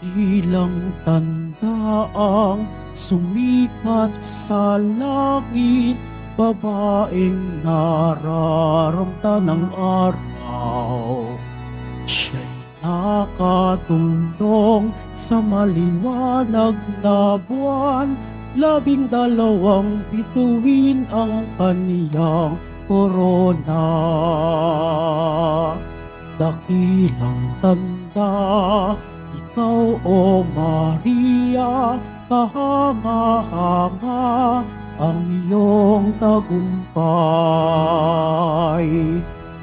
Dakilang tandaang sumikat sa langit, babaeng nararamtan ng araw. Siya'y nakatungtong sa maliwanag na buwan, 12 bituin ang kaniyang korona. Dakilang tanda, ikaw, O Maria, kahanga-hanga ang iyong tagumpay.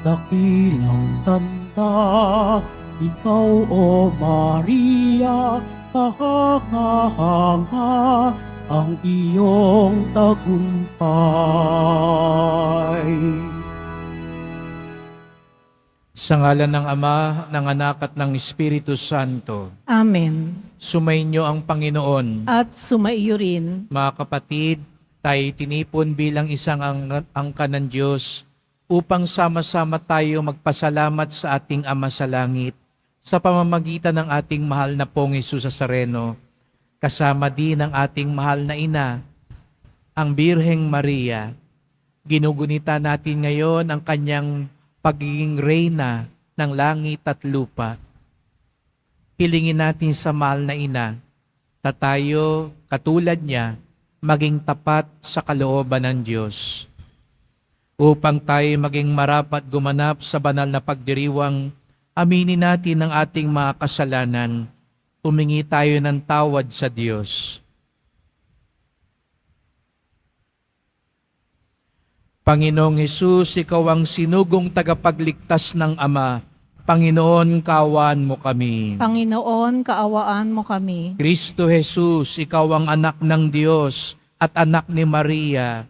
Dakilang tanda, ikaw, O Maria, kahanga-hanga ang iyong tagumpay. Sa ngalan ng Ama, ng Anak at ng Espiritu Santo, Amen. sumainyo ang Panginoon. At sumaiyo rin. Mga kapatid, tayo tinipon bilang isang angka ng Diyos upang sama-sama tayo magpasalamat sa ating Ama sa Langit sa pamamagitan ng ating mahal na Pong Hesus Nazareno, kasama din ang ating mahal na Ina, ang Birheng Maria. Ginugunita natin ngayon ang kanyang pagiging reyna ng langit at lupa. Hilingin natin sa mahal na Ina na tayo, katulad niya, maging tapat sa kalooban ng Diyos. Upang tayo maging marapat gumanap sa banal na pagdiriwang, aminin natin ang ating mga kasalanan, humingi tayo ng tawad sa Diyos. Panginoong Hesus, Ikaw ang sinugong tagapagligtas ng Ama. Panginoon, kaawaan mo kami. Panginoon, kaawaan mo kami. Kristo Jesus, Ikaw ang anak ng Diyos at anak ni Maria.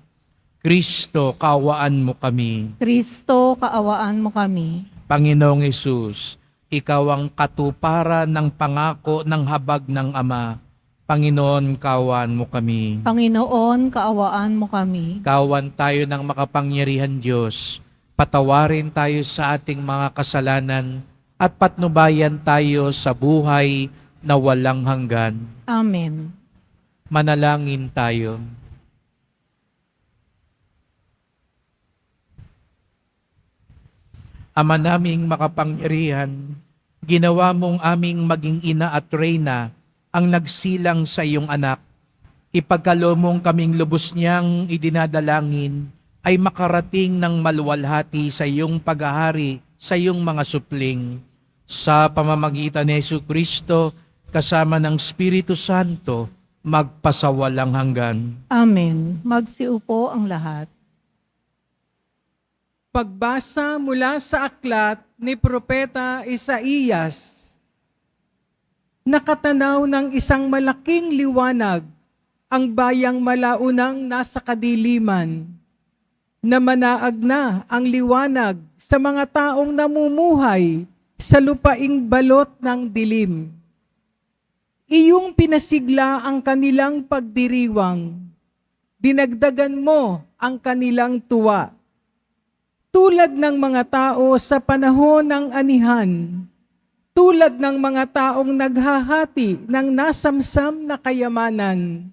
Kristo, kaawaan mo kami. Kristo, kaawaan mo kami. Panginoong Hesus, Ikaw ang katuparan ng pangako ng habag ng Ama. Panginoon, kaawaan mo kami. Panginoon, kaawaan mo kami. Kawan tayo ng makapangyarihan Diyos. Patawarin tayo sa ating mga kasalanan at patnubayan tayo sa buhay na walang hanggan. Amen. Manalangin tayo. Ama naming makapangyarihan, ginawa mong aming maging ina at reyna ang nagsilang sa iyong anak. Ipagkalo mong kaming lubos niyang idinadalangin ay makarating ng maluwalhati sa iyong paghahari sa iyong mga supling. Sa pamamagitan ni Jesucristo, kasama ng Espiritu Santo, magpasawalang hanggan. Amen. Magsiupo ang lahat. Pagbasa mula sa aklat ni Propeta Isaías. Nakatanaw ng isang malaking liwanag ang bayang malaunang nasa kadiliman. Namanaag na ang liwanag sa mga taong namumuhay sa lupaing balot ng dilim. Iyong pinasigla ang kanilang pagdiriwang. Dinagdagan mo ang kanilang tuwa. Tulad ng mga tao sa panahon ng anihan, tulad ng mga taong naghahati ng nasamsam na kayamanan.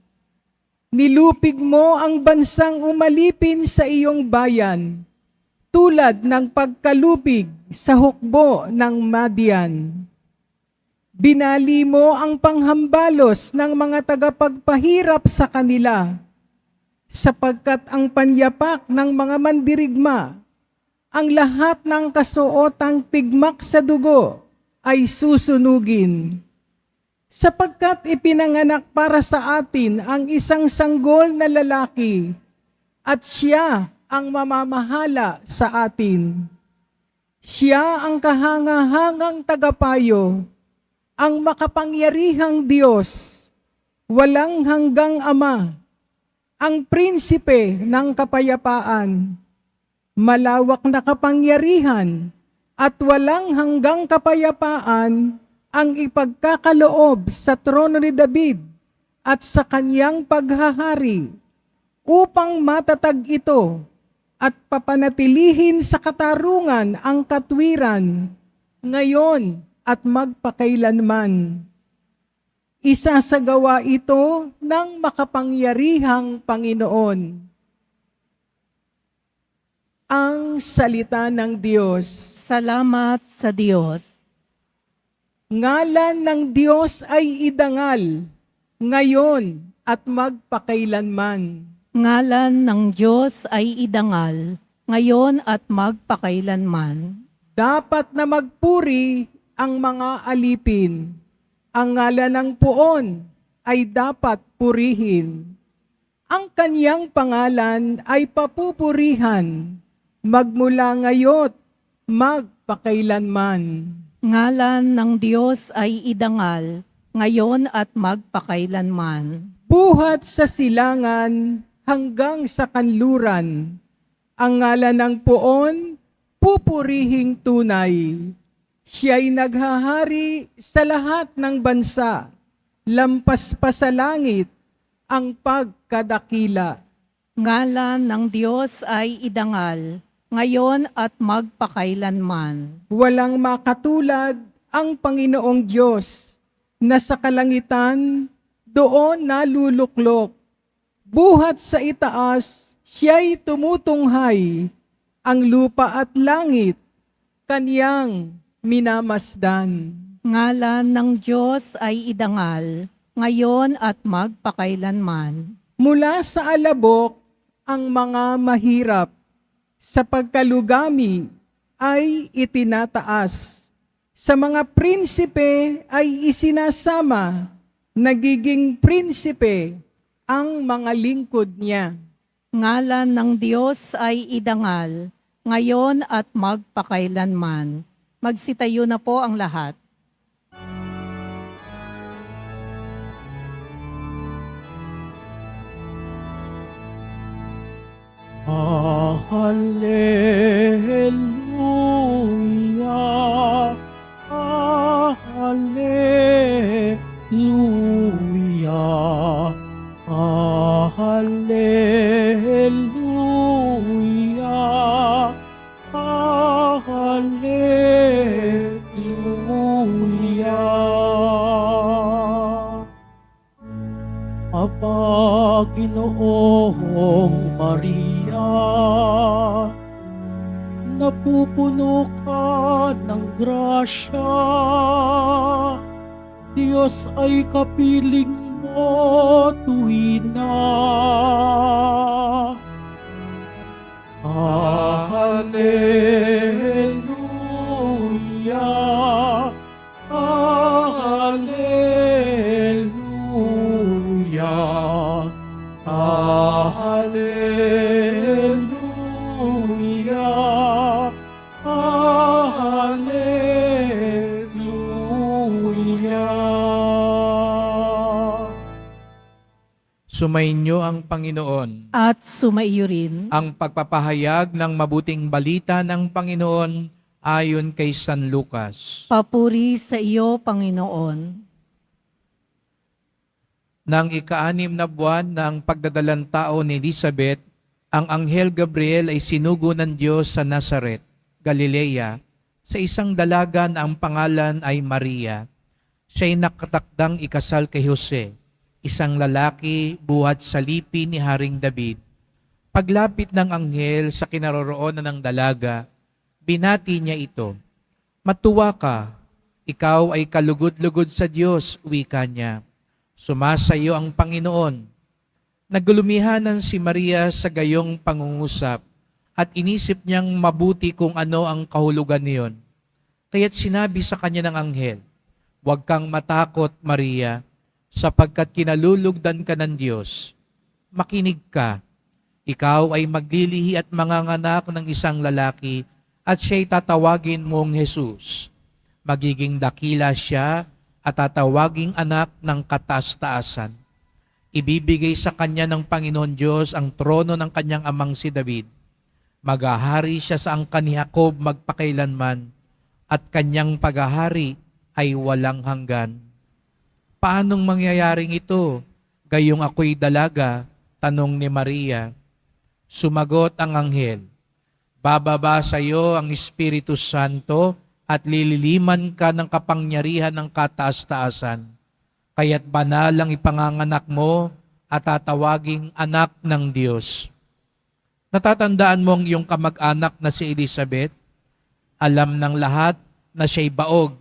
Nilupig mo ang bansang umalipin sa iyong bayan, tulad ng pagkalupig sa hukbo ng Madian. Binali mo ang panghambalos ng mga tagapagpahirap sa kanila, sapagkat ang panyapak ng mga mandirigma, ang lahat ng kasuotang tigmak sa dugo, ay susunugin. Sapagkat ipinanganak para sa atin ang isang sanggol na lalaki at siya ang mamamahala sa atin. Siya ang kahangahangang tagapayo, ang makapangyarihang Diyos, walang hanggang Ama, ang prinsipe ng kapayapaan, malawak na kapangyarihan, at walang hanggang kapayapaan ang ipagkakaloob sa trono ni David at sa kanyang paghahari upang matatag ito at papanatilihin sa katarungan ang katwiran ngayon at magpakailanman. Isasagawa ito ng makapangyarihang Panginoon. Ang salita ng Diyos. Salamat sa Diyos. Ngalan ng Diyos ay idangal, ngayon at magpakailanman. Ngalan ng Diyos ay idangal, ngayon at magpakailanman. Dapat na magpuri ang mga alipin. Ang ngalan ng Poon ay dapat purihin. Ang kaniyang pangalan ay papupurihan, magmula ngayon, magpakailanman. Ngalan ng Diyos ay idangal, ngayon at magpakailanman. Buhat sa silangan hanggang sa kanluran. Ang ngalan ng Poon, pupurihing tunay. Siya'y naghahari sa lahat ng bansa, lampas pa sa langit ang pagkadakila. Ngalan ng Diyos ay idangal, ngayon at magpakailanman. Walang makatulad ang Panginoong Diyos na sa kalangitan doon naluluklok. Buhat sa itaas, siya'y tumutunghay, ang lupa at langit, kaniyang minamasdan. Ngalan ng Diyos ay idangal, ngayon at magpakailanman. Mula sa alabok ang mga mahirap, sa pagkalugami ay itinataas. Sa mga prinsipe ay isinasama, nagiging prinsipe ang mga lingkod niya. Ngalan ng Diyos ay idangal, ngayon at magpakailanman. Magsitayo na po ang lahat. Hallelujah, hallelujah, hallelujah, hallelujah. Aba, Ginoong Maria, napupuno ka ng grasya, Diyos ay kapiling mo tuwina. Hallelujah, hallelujah, hallelujah, hallelujah. Sumainyo ang Panginoon. At sumaiyo rin. Ang pagpapahayag ng mabuting balita ng Panginoon ayon kay San Lucas. Papuri sa iyo, Panginoon. Nang ika-6 na buwan ng pagdadalang tao ni Elizabeth, ang Anghel Gabriel ay sinugo ng Diyos sa Nazaret, Galilea, sa isang dalaga na ang pangalan ay Maria. Siya'y nakatakdang ikasal kay Jose, isang lalaki buhat sa lipi ni Haring David. Paglapit ng anghel sa kinaroroonan ng dalaga, binati niya ito. Matuwa ka, ikaw ay kalugod-lugod sa Diyos, wika niya. Sumasayo ang Panginoon. Nagulumihanan si Maria sa gayong pangungusap at inisip niyang mabuti kung ano ang kahulugan niyon. Kaya't sinabi sa kanya ng anghel, "Huwag kang matakot, Maria, sapagkat kinalulugdan ka ng Diyos. Makinig ka, ikaw ay maglilihi at manganganak ng isang lalaki at siya'y tatawagin mong Jesus. Magiging dakila siya at tatawaging anak ng kataas-taasan. Ibibigay sa kanya ng Panginoon Diyos ang trono ng kanyang amang si David. Maghahari siya sa angkan ni Jacob magpakailanman at kanyang paghahari ay walang hanggan." Paanong mangyayaring ito? Gayong ako'y dalaga, tanong ni Maria. Sumagot ang anghel, "Bababa sa iyo ang Espiritu Santo at lililiman ka ng kapangyarihan ng kataas-taasan. kaya't banal ang ipanganganak mo at tatawaging anak ng Diyos. Natatandaan mo ang iyong kamag-anak na si Elizabeth? Alam ng lahat na siya'y baog,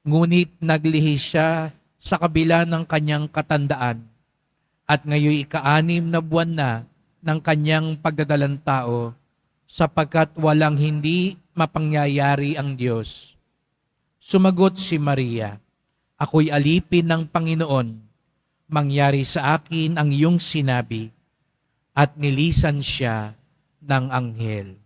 ngunit naglihi siya sa kabila ng kanyang katandaan. At ngayon ika-6 na buwan na ng kanyang pagdadalang tao, sapagkat walang hindi mapangyayari ang Diyos. Sumagot si Maria, ako'y alipin ng Panginoon, mangyari sa akin ang iyong sinabi, at nilisan siya ng anghel.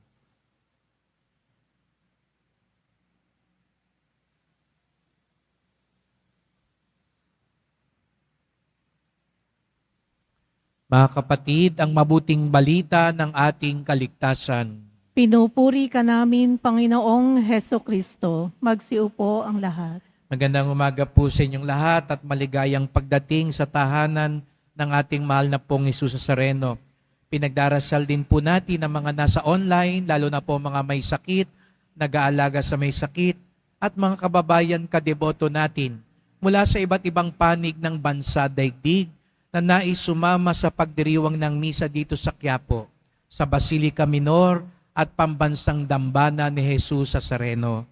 Mga kapatid, ang mabuting balita ng ating kaligtasan. Pinupuri ka namin, Panginoong Heso Kristo. Magsiupo ang lahat. Magandang umaga po sa inyong lahat at maligayang pagdating sa tahanan ng ating mahal na pong Jesus Nazareno. Pinagdarasal din po natin ang mga nasa online, lalo na po mga may sakit, nag-aalaga sa may sakit, at mga kababayan kadeboto natin mula sa iba't ibang panig ng bansa daigdig na nais sumama sa pagdiriwang ng misa dito sa Quiapo, sa Basilica Minor at Pambansang Dambana ni Jesus Nazareno.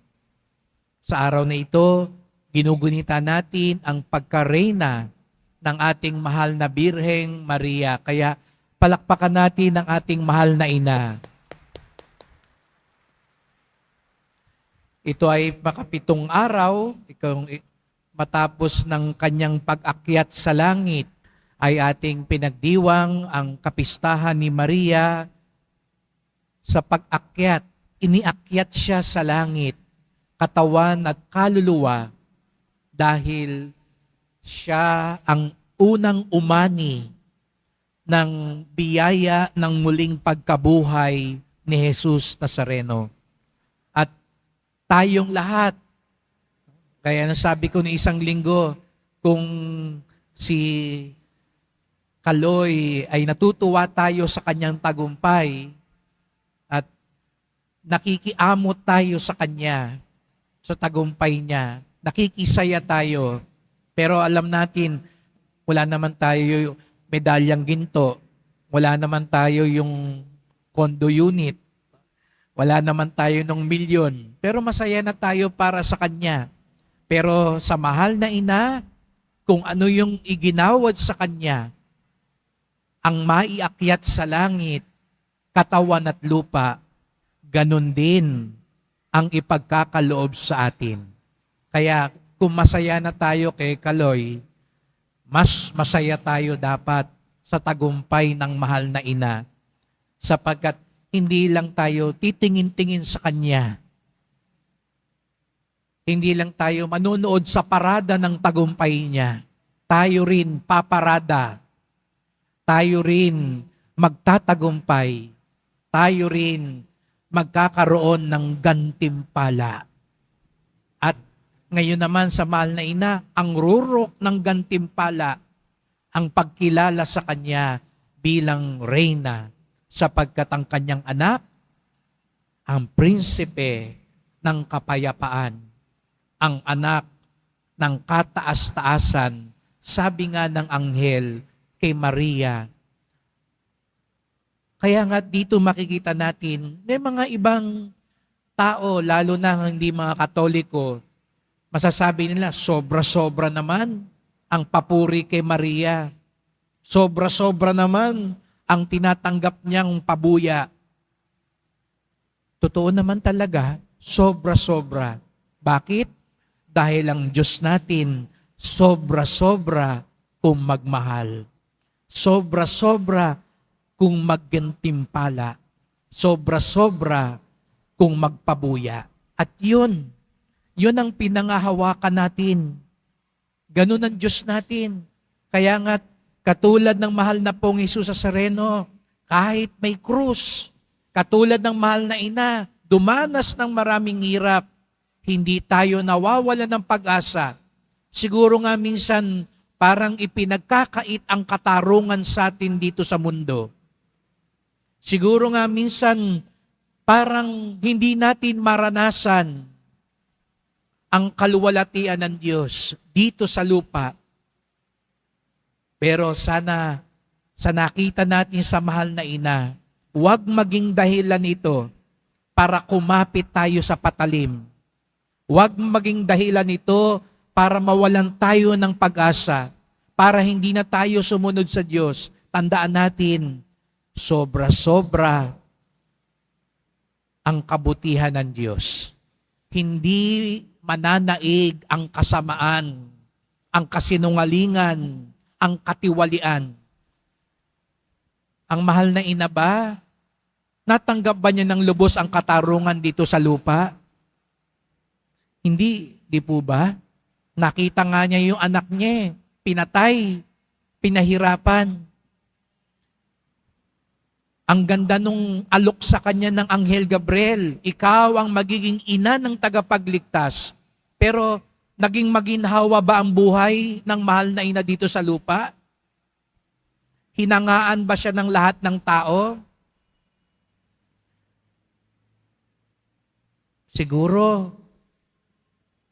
Sa araw na ito, ginugunita natin ang pagkareyna ng ating mahal na Birheng Maria. Kaya palakpakan natin ang ating mahal na ina. Ito ay makapitong araw, matapos ng kanyang pag-akyat sa langit, ay ating pinagdiwang ang kapistahan ni Maria sa pag-akyat. Iniakyat siya sa langit, katawan at kaluluwa, dahil siya ang unang umani ng biyaya ng muling pagkabuhay ni Jesus Nazareno. At tayong lahat, kaya nasabi ko ni isang linggo, kung si Kaloy ay natutuwa tayo sa kanyang tagumpay at nakikiamot tayo sa kanya, sa tagumpay niya, nakikisaya tayo. Pero alam natin, wala naman tayo medalyang ginto, wala naman tayo yung condo unit, wala naman tayo ng milyon, pero masaya na tayo para sa kanya. Pero sa mahal na ina, kung ano yung iginawad sa kanya, ang maiakyat sa langit, katawan at lupa, ganun din ang ipagkakaloob sa atin. Kaya kung masaya na tayo kay Kaloy, mas masaya tayo dapat sa tagumpay ng mahal na ina, sapagkat hindi lang tayo titingin-tingin sa kanya. Hindi lang tayo manunood sa parada ng tagumpay niya. Tayo rin paparada. Tayo rin magtatagumpay. Tayo rin magkakaroon ng gantimpala. At ngayon naman sa mahal na ina, ang rurok ng gantimpala, ang pagkilala sa kanya bilang reyna, sapagkat ang kanyang anak, ang prinsipe ng kapayapaan, ang anak ng kataas-taasan, sabi nga ng anghel kay Maria. Kaya nga dito makikita natin, may mga ibang tao, lalo na hindi mga Katoliko, masasabi nila, sobra-sobra naman ang papuri kay Maria. Sobra-sobra naman ang tinatanggap niyang pabuya. Totoo naman talaga, sobra-sobra. Bakit? Dahil ang Diyos natin, sobra-sobra kung magmahal. Sobra-sobra kung maggantimpala. Sobra-sobra kung magpabuya. At yun ang pinangahawakan natin. Ganun ang Diyos natin. Kaya nga, katulad ng mahal na pong Jesus Nazareno, kahit may krus, katulad ng mahal na ina, dumanas ng maraming hirap, hindi tayo nawawala ng pag-asa. Siguro nga minsan, parang ipinagkakait ang katarungan sa atin dito sa mundo. Siguro nga minsan, parang hindi natin maranasan ang kaluwalhatian ng Diyos dito sa lupa. Pero sana sa nakita natin sa mahal na ina, huwag maging dahilan ito para kumapit tayo sa patalim. Huwag maging dahilan ito para mawalan tayo ng pag-asa, para hindi na tayo sumunod sa Diyos. Tandaan natin, sobra-sobra ang kabutihan ng Diyos. Hindi mananaig ang kasamaan, ang kasinungalingan, ang katiwalian. Ang mahal na ina ba, natanggap ba niya ng lubos ang katarungan dito sa lupa? Hindi, di po ba? Nakita nga niya yung anak niya, pinatay, pinahirapan. Ang ganda nung alok sa kanya ng Anghel Gabriel, ikaw ang magiging ina ng tagapagligtas. Pero naging maginhawa ba ang buhay ng mahal na ina dito sa lupa? Hinangaan ba siya ng lahat ng tao? Siguro,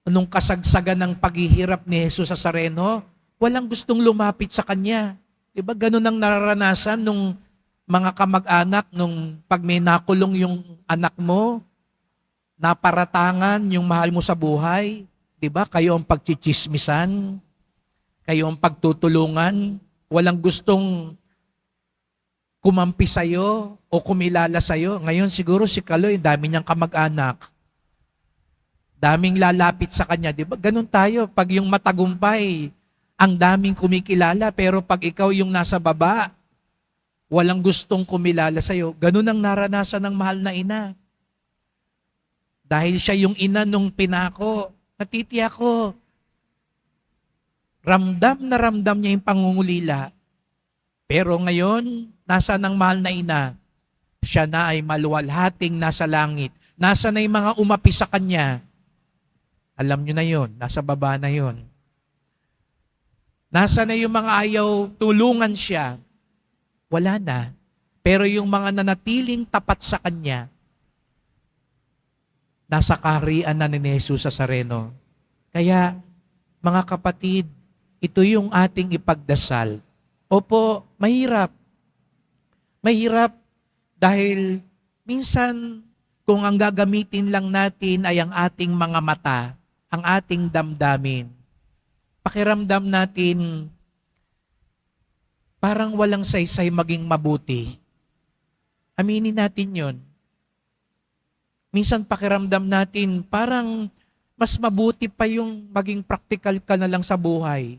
nung kasagsagan ng paghihirap ni Jesus sa Nazareno, walang gustong lumapit sa kanya. Diba ganun ang nararanasan nung mga kamag-anak nung pag may nakulong yung anak mo, naparatangan yung mahal mo sa buhay. Diba? Kayo ang pagchichismisan, kayo ang pagtutulungan, walang gustong kumampi sa'yo o kumilala sa'yo. Ngayon siguro si Kaloy, dami niyang kamag-anak. Daming lalapit sa kanya. Diba? Ganun tayo. Pag yung matagumpay, ang daming kumikilala. Pero pag ikaw yung nasa baba, walang gustong kumilala sa'yo. Ganun ang naranasan ng mahal na ina. Dahil siya yung ina nung pinako, natitiyak ko, ramdam na ramdam niya yung pangungulila. Pero ngayon, nasa ng mahal na ina, siya na ay maluwalhating nasa langit. Nasa na yung mga umapi sa kanya. Alam nyo na yon, nasa baba na yon. Nasa na yung mga ayaw tulungan siya. Wala na. Pero yung mga nanatiling tapat sa kanya, nasa kaharian na ni Jesus sa Nazareno. Kaya, mga kapatid, ito yung ating ipagdasal. Opo, mahirap. Mahirap dahil minsan kung ang gagamitin lang natin ay ang ating mga mata, ang ating damdamin, pakiramdam natin parang walang saysay maging mabuti. Aminin natin yon. Minsan pakiramdam natin parang mas mabuti pa yung maging practical ka na lang sa buhay.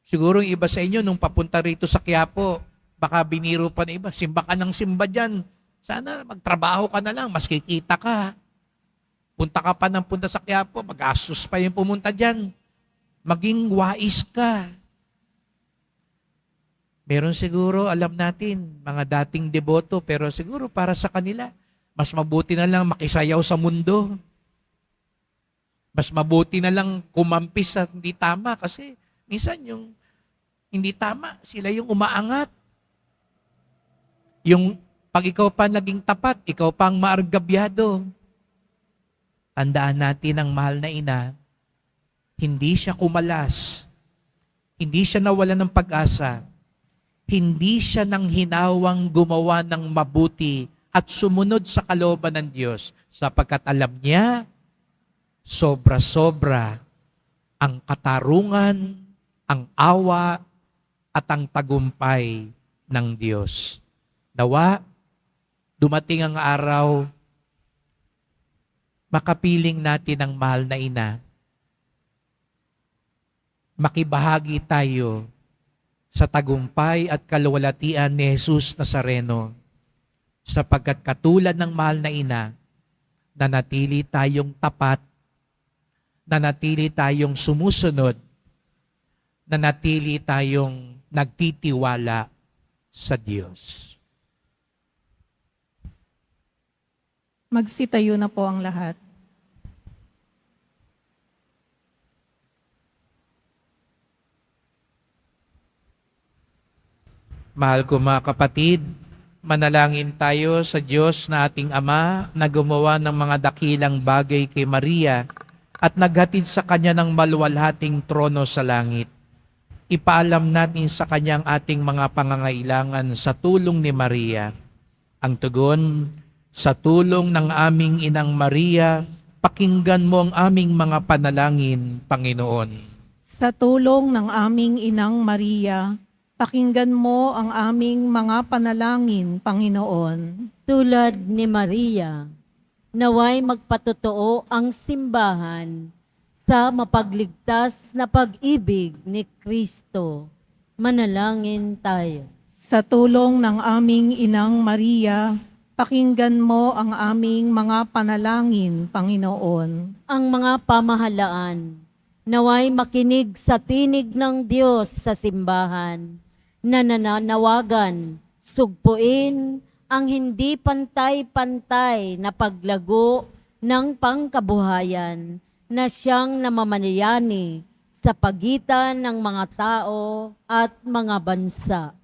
Siguro yung iba sa inyo, nung papunta rito sa Quiapo, baka biniro pa na iba, simba ka ng simba dyan. Sana magtrabaho ka na lang, mas kikita ka. Punta ka pa ng punta sa Quiapo, mag-asus pa yung pumunta dyan. Maging wais ka. Meron siguro, alam natin, mga dating deboto, pero siguro para sa kanila, mas mabuti na lang makisayaw sa mundo. Mas mabuti na lang kumampis sa hindi tama kasi minsan yung hindi tama, sila yung umaangat. Yung pag ikaw pa naging tapat, ikaw pang maargabyado. Tandaan natin ang mahal na ina, hindi siya kumalas, hindi siya nawalan ng pag-asa, hindi siya nang hinawang gumawa ng mabuti at sumunod sa kalooban ng Diyos sapagkat alam niya, sobra-sobra ang katarungan, ang awa, at ang tagumpay ng Diyos. Nawa, dumating ang araw, makapiling natin ang mahal na ina. Makibahagi tayo sa tagumpay at kaluwalhatian ni Jesus Nazareno sapagkat katulad ng mahal na ina, nanatili tayong tapat, nanatili tayong sumusunod, nanatili tayong nagtitiwala sa Diyos. Magsitayo na po ang lahat. Mahal ko mga kapatid, manalangin tayo sa Diyos na ating Ama na gumawa ng mga dakilang bagay kay Maria at naghatid sa Kanya ng maluwalhating trono sa langit. ipaalam natin sa Kanya ang ating mga pangangailangan sa tulong ni Maria. Ang tugon, sa tulong ng aming Inang Maria, pakinggan mo ang aming mga panalangin, Panginoon. Sa tulong ng aming Inang Maria, pakinggan mo ang aming mga panalangin, Panginoon. Tulad ni Maria, naway magpatotoo ang simbahan sa mapagligtas na pag-ibig ni Kristo. Manalangin tayo. Sa tulong ng aming Inang Maria, pakinggan mo ang aming mga panalangin, Panginoon. Ang mga pamahalaan, naway makinig sa tinig ng Diyos sa simbahan, na nananawagan, sugpuin ang hindi pantay-pantay na paglago ng pangkabuhayan na siyang namamanayani sa pagitan ng mga tao at mga bansa.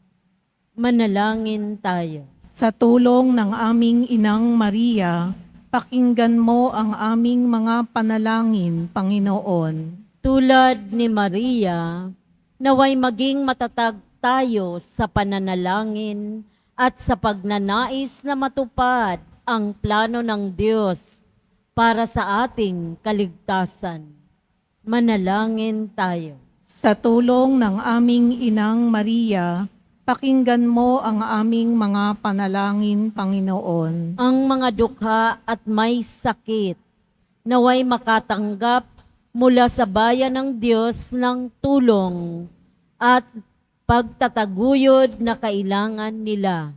Manalangin tayo. Sa tulong ng aming Inang Maria, pakinggan mo ang aming mga panalangin, Panginoon. Tulad ni Maria, naway maging matatag tayo sa pananalangin at sa pagnanais na matupad ang plano ng Diyos para sa ating kaligtasan. Manalangin tayo. Sa tulong ng aming Inang Maria, pakinggan mo ang aming mga panalangin, Panginoon. Ang mga dukha at may sakit, naway makatanggap mula sa bayan ng Diyos ng tulong at pagtataguyod na kailangan nila.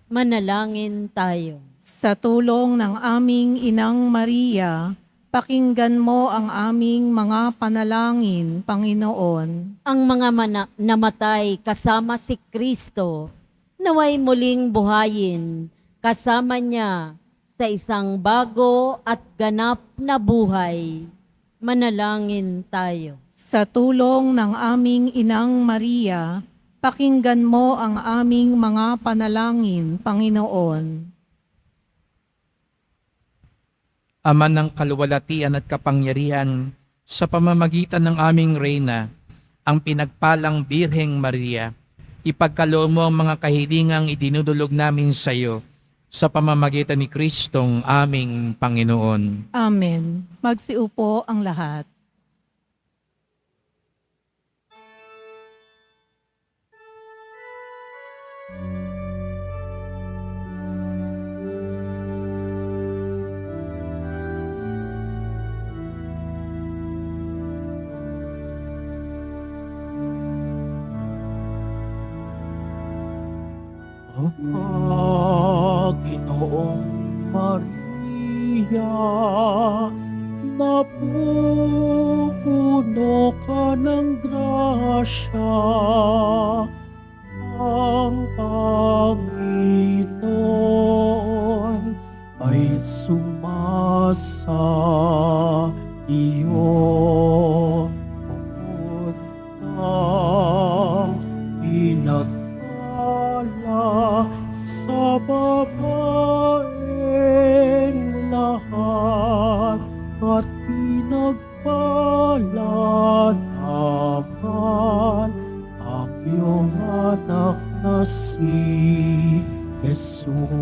Manalangin tayo. Sa tulong ng aming Inang Maria, pakinggan mo ang aming mga panalangin, Panginoon. Ang mga namatay kasama si Kristo, naway muling buhayin kasama niya sa isang bago at ganap na buhay. Manalangin tayo. Sa tulong ng aming Inang Maria, pakinggan mo ang aming mga panalangin, Panginoon. Ama ng kaluwalhatian at kapangyarihan, sa pamamagitan ng aming Reyna, ang pinagpalang Birheng Maria, ipagkaloob mo ang mga kahilingang idinudulog namin sa iyo, sa pamamagitan ni Kristong aming Panginoon. Amen. Magsiupo ang lahat. Panginoong Maria, napupuno ka ng grasya, ang Panginoon ay sumasa iyo. Bukod kang pinagpala sa babaeng lahat at pinagpala naman ang iyong anak na si Jesus.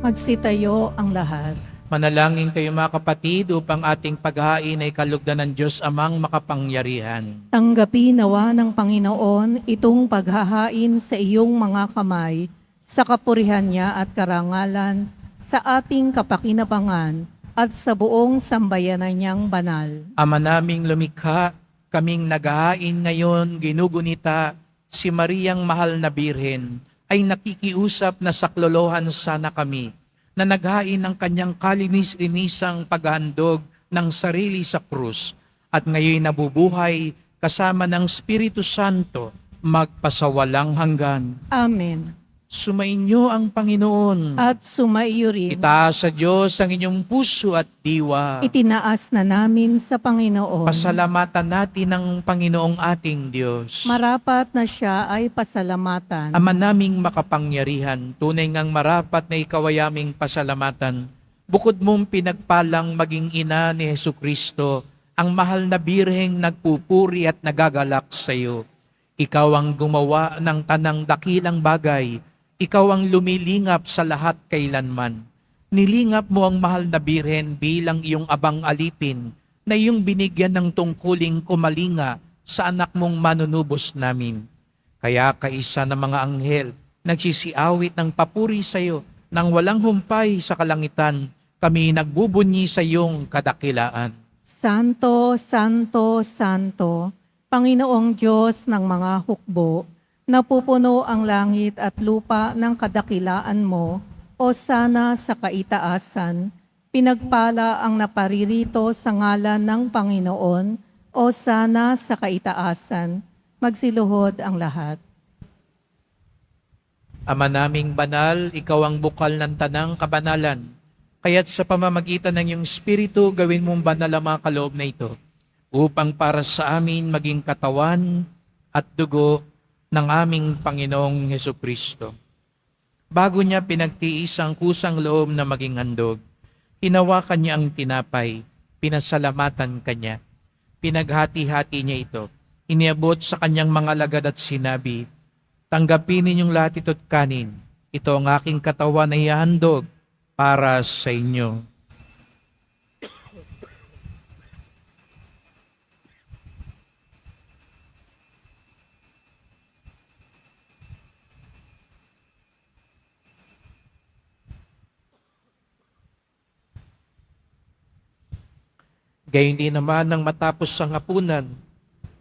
Magsitayo ang lahat. Manalangin kayo mga kapatid upang ating paghain ay kalugdan ng Diyos Amang makapangyarihan. Tanggapin nawa ng Panginoon itong paghahain sa iyong mga kamay, sa kapurihan niya at karangalan, sa ating kapakinabangan at sa buong sambayanan niyang banal. Ama naming lumikha, kaming naghahain ngayon, ginugunita, si Mariang mahal na Birhen, ay nakikiusap na saklolohan sana kami, na naghain ng kanyang kalinis-linisang paghandog ng sarili sa krus, at ngayon nabubuhay kasama ng Espiritu Santo, magpasawalang hanggan. Amen. Sumainyo ang Panginoon. At sumaiyo rin. Itaas sa Diyos ang inyong puso at diwa. Itinaas na namin sa Panginoon. Pasalamatan natin ang Panginoong ating Diyos. Marapat na siya ay pasalamatan. Ama naming makapangyarihan, tunay ngang marapat na ikaw ay aming pasalamatan. Bukod mong pinagpalang maging ina ni Hesukristo ang mahal na birheng nagpupuri at nagagalak sa iyo. Ikaw ang gumawa ng tanang dakilang bagay. Ikaw ang lumilingap sa lahat kailanman. Nilingap mo ang mahal na birhen bilang iyong abang alipin na iyong binigyan ng tungkuling kumalinga sa anak mong manunubos namin. Kaya kaisa ng mga anghel, nagsisiawit ng papuri sa iyo nang walang humpay sa kalangitan, kami nagbubunyi sa iyong kadakilaan. Santo, Santo, Santo, Panginoong Diyos ng mga hukbo, napupuno ang langit at lupa ng kadakilaan mo, o sana sa kaitaasan, pinagpala ang naparirito sa ngalan ng Panginoon, o sana sa kaitaasan, magsiluhod ang lahat. Ama naming banal, ikaw ang bukal ng tanang kabanalan. Kaya't sa pamamagitan ng iyong Espiritu, gawin mong banal ang mga kaloob na ito, upang para sa amin maging katawan at dugo ng aming Panginoong Hesukristo. Bago niya pinagtiis ang kusang loob na maging handog, hinawakan niya ang tinapay, pinasalamatan kanya, pinaghati-hati niya ito, iniabot sa kanyang mga lagad at sinabi, tanggapin ninyong lahat ito't kanin, ito ang aking katawan na ihahandog para sa inyo. Gayon din naman nang matapos ang hapunan,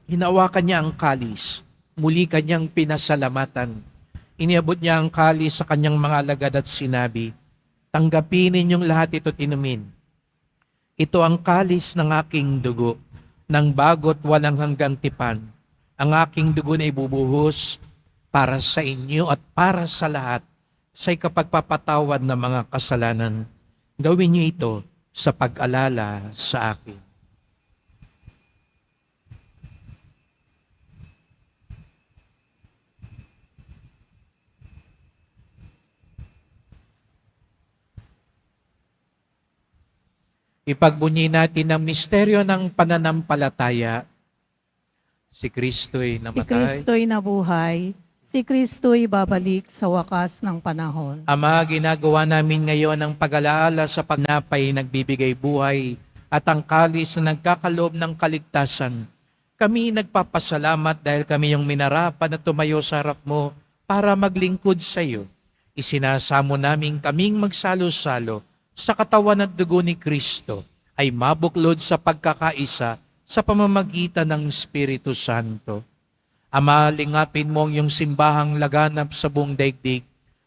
hinawakan niya ang kalis, muli kanyang pinasalamatan. Iniabot niya ang kalis sa kanyang mga alagad at sinabi, tanggapin ninyong lahat ito't inumin. Ito ang kalis ng aking dugo, ng bago't walang hanggang tipan. Ang aking dugo na ibubuhos para sa inyo at para sa lahat sa ikapagpapatawad ng mga kasalanan. Gawin niyo ito sa pag-alala sa akin. Ipagbunyi natin ang misteryo ng pananampalataya. Si Kristo'y Si namatay. Kristo'y nabuhay, si Kristo'y babalik sa wakas ng panahon. Ama, ginagawa namin ngayon ang pag-alaala sa pagnapay nagbibigay buhay at ang kalis na nagkakaloob ng kaligtasan. Kami nagpapasalamat dahil kami yung minarapan at tumayo sa harap mo para maglingkod sa iyo. Isinasamo namin kaming magsalo-salo sa katawan at dugo ni Kristo ay mabuklod sa pagkakaisa sa pamamagitan ng Espiritu Santo. Ama, lingapin mo ang iyong simbahang laganap sa buong daigdig.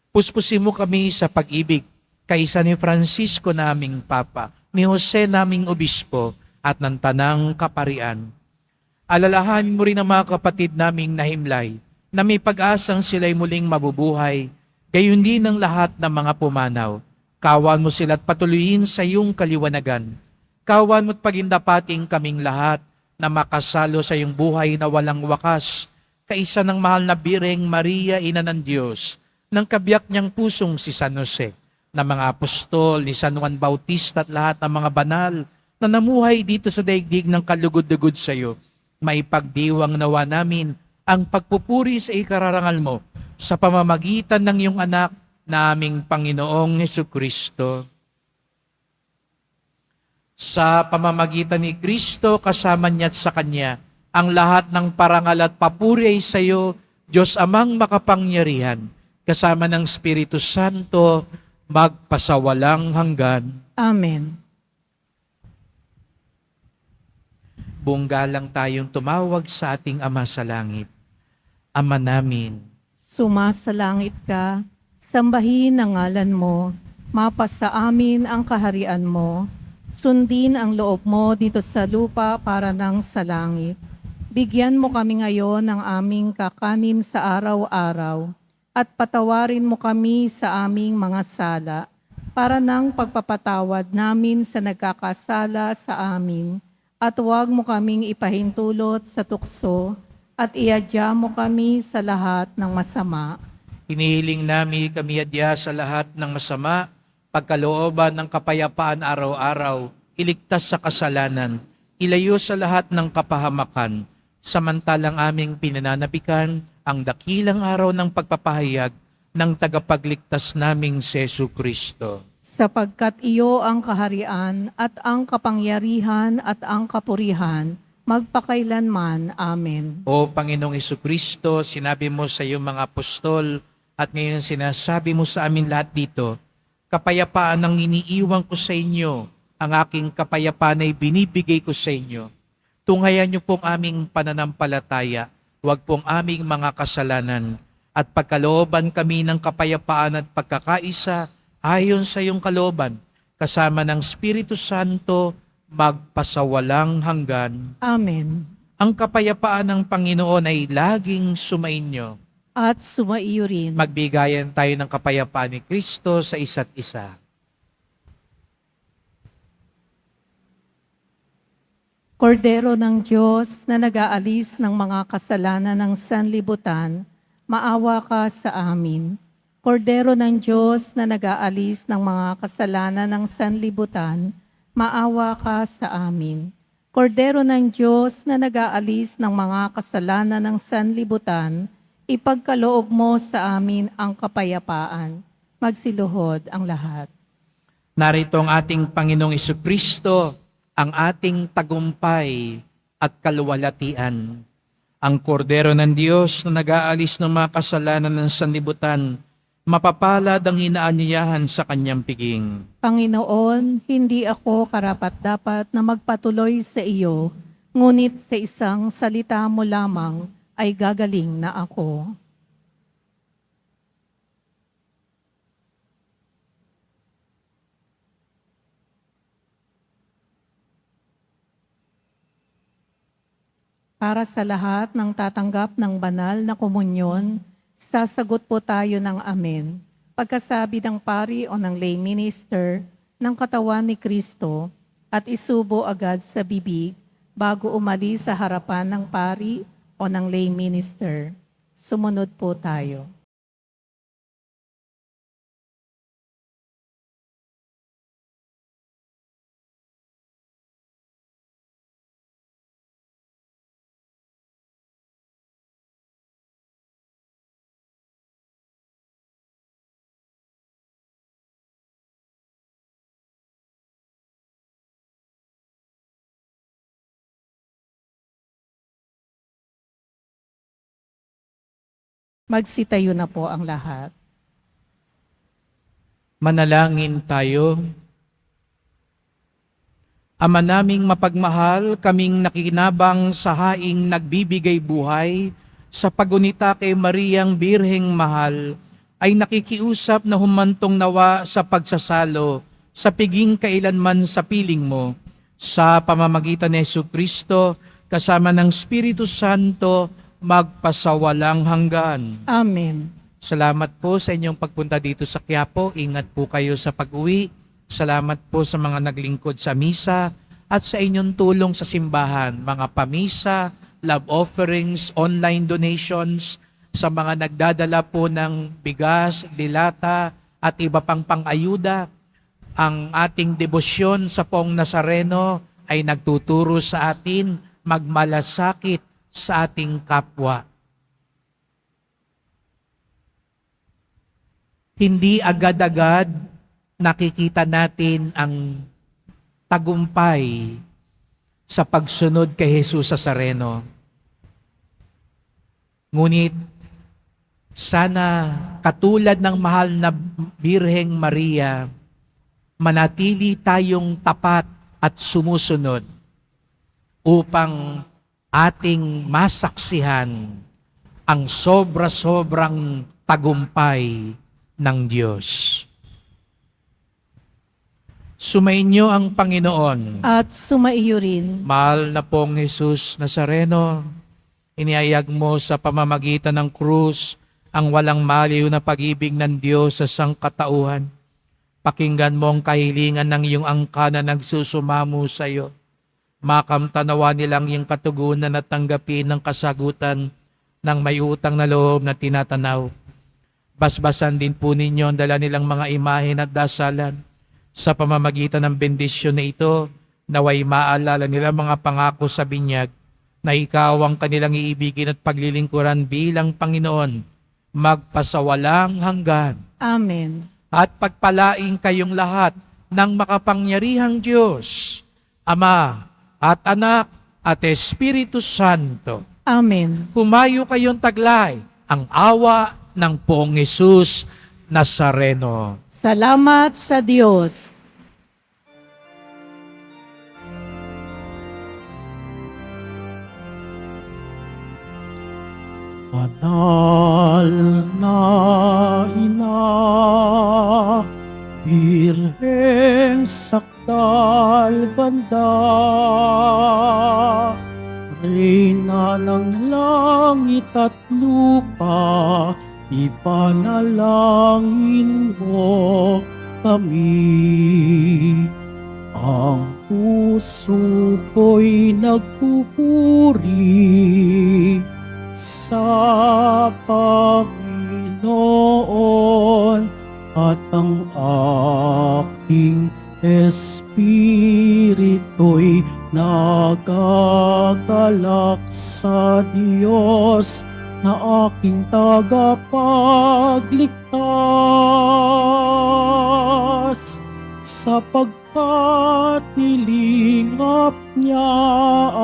Puspusin mo kami sa pag-ibig, kaisa ni Francisco naming Papa, ni Jose naming Obispo, at ng Tanang Kaparian. Alalahanin mo rin ang mga kapatid naming nahimlay, na may pag-asang sila'y muling mabubuhay, gayon din ang lahat ng mga pumanaw. Kawan mo sila at patuloyin sa iyong kaliwanagan. Kawan mo at pagindapating kaming lahat na makasalo sa iyong buhay na walang wakas, kaisa ng mahal na Birheng Maria, Ina ng Diyos, ng kabiyak niyang pusong si San Jose, na mga apostol ni San Juan Bautista at lahat ng mga banal na namuhay dito sa daigdig ng kalugod-lugod sa iyo. Maipagdiwang nawa namin ang pagpupuri sa ikararangal mo sa pamamagitan ng iyong anak na aming Panginoong Hesukristo. Sa pamamagitan ni Kristo, kasama niya at sa Kanya, ang lahat ng parangal at papuri ay sa iyo, Diyos Amang makapangyarihan, kasama ng Espiritu Santo, magpasawalang hanggan. Amen. Buong galang tayong tumawag sa ating Ama sa Langit. Ama namin, Sumasalangit ka, sambahin ang ngalan mo, mapasa amin ang kaharian mo, sundin ang loob mo dito sa lupa para nang sa langit. Bigyan mo kami ngayon ng aming kakanin sa araw-araw, at patawarin mo kami sa aming mga sala, para nang pagpapatawad namin sa nagkakasala sa amin, at huwag mo kaming ipahintulot sa tukso, at iadya mo kami sa lahat ng masama. hinihiling namin kami adya sa lahat ng masama, pagkalooban ng kapayapaan araw-araw, iligtas sa kasalanan, ilayo sa lahat ng kapahamakan, samantalang aming pinananabikan ang dakilang araw ng pagpapahayag ng tagapagligtas naming si Jesucristo. Sapagkat iyo ang kaharian at ang kapangyarihan at ang kapurihan, magpakailanman. Amen. O Panginoong Jesucristo, sinabi mo sa iyong mga apostol at ngayon sinasabi mo sa amin lahat dito, kapayapaan ang iniiwan ko sa inyo, ang aking kapayapaan ay binibigay ko sa inyo. Tunghayan niyo pong aming pananampalataya, huwag pong aming mga kasalanan, at pagkalooban kami ng kapayapaan at pagkakaisa ayon sa iyong kalooban, kasama ng Espiritu Santo, magpasawalang hanggan. Amen. Ang kapayapaan ng Panginoon ay laging sumainyo. At sumaiyo rin. Magbigayan tayo ng kapayapaan ni Kristo sa isa't isa. Kordero ng Diyos na nag-aalis ng mga kasalanan ng sanlibutan, maawa ka sa amin. Kordero ng Diyos na nag-aalis ng mga kasalanan ng sanlibutan, maawa ka sa amin. Kordero ng Diyos na nag-aalis ng mga kasalanan ng sanlibutan, ipagkaloob mo sa amin ang kapayapaan. Magsiluhod ang lahat. Narito ang ating Panginoong Jesucristo, ang ating tagumpay at kaluwalhatian. Ang kordero ng Diyos na nag-aalis ng mga kasalanan ng sanlibutan, mapapalad ang inaanyayahan sa kanyang piging. Panginoon, hindi ako karapat-dapat na magpatuloy sa iyo, ngunit sa isang salita mo lamang ay gagaling na ako. Para sa lahat ng tatanggap ng banal na komunyon, sasagot po tayo ng amen. Pagkasabi ng pari o ng lay minister ng katawan ni Kristo at isubo agad sa bibig bago umalis sa harapan ng pari o ng lay minister. Sumunod po tayo. Magsitayo na po ang lahat. Manalangin tayo. Ama naming mapagmahal, kaming nakikinabang sa haing nagbibigay buhay, sa pagunita kay Mariang Birheng Mahal, ay nakikiusap na humantong nawa sa pagsasalo, sa piging kailanman sa piling mo, sa pamamagitan ni Jesucristo, kasama ng Espiritu Santo, magpasawalang hanggan. Amen. Salamat po sa inyong pagpunta dito sa Quiapo. Ingat po kayo sa pag-uwi. Salamat po sa mga naglingkod sa misa at sa inyong tulong sa simbahan, mga pamisa, love offerings, online donations, sa mga nagdadala po ng bigas, dilata at iba pang pang-ayuda. Ang ating debosyon sa Poong Nazareno ay nagtuturo sa atin magmalasakit sa ating kapwa. Hindi agad-agad nakikita natin ang tagumpay sa pagsunod kay Jesus Nazareno. Ngunit sana katulad ng mahal na Birheng Maria, manatili tayong tapat at sumusunod upang ating masaksihan ang sobra-sobrang tagumpay ng Diyos. Sumainyo ang Panginoon. At sumaiyo rin. Mahal na pong Jesus Nazareno, iniayag mo sa pamamagitan ng krus ang walang maliw na pag-ibig ng Diyos sa sangkatauhan. Pakinggan mo ang kahilingan ng iyong angka na nagsusumamo sa iyo. Makamtanawa nilang iyong katugunan at tanggapin ng kasagutan ng may utang na loob na tinatanaw. Basbasan din po ninyo ang dala nilang mga imahen at dasalan. Sa pamamagitan ng bendisyon na ito, Naway maalala nila mga pangako sa binyag na ikaw ang kanilang iibigin at paglilingkuran bilang Panginoon, magpasawalang hanggan. Amen. At pagpalaing kayong lahat ng makapangyarihang Diyos, Ama at Anak at Espiritu Santo. Amen. Humayo kayong taglay ang awa ng Poong Jesus Nazareno. Salamat sa Diyos. Banal na ina, Birheng sakdal ganda, Reyna ng langit at lupa, ipanalangin mo kami. Ang puso ko'y nagpupuri sa Panginoon at ang aking espiritu'y nagagalak sa Diyos na aking tagapagligtas, sapagkat nilingap niya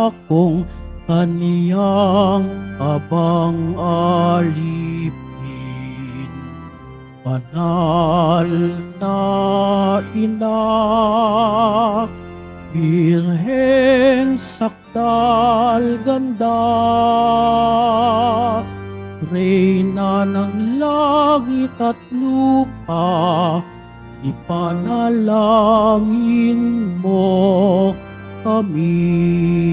akong kaniyang abang alipin. Banal na ina, Birheng sakdal ganda, Reyna ng langit at lupa, ipanalangin mo kami.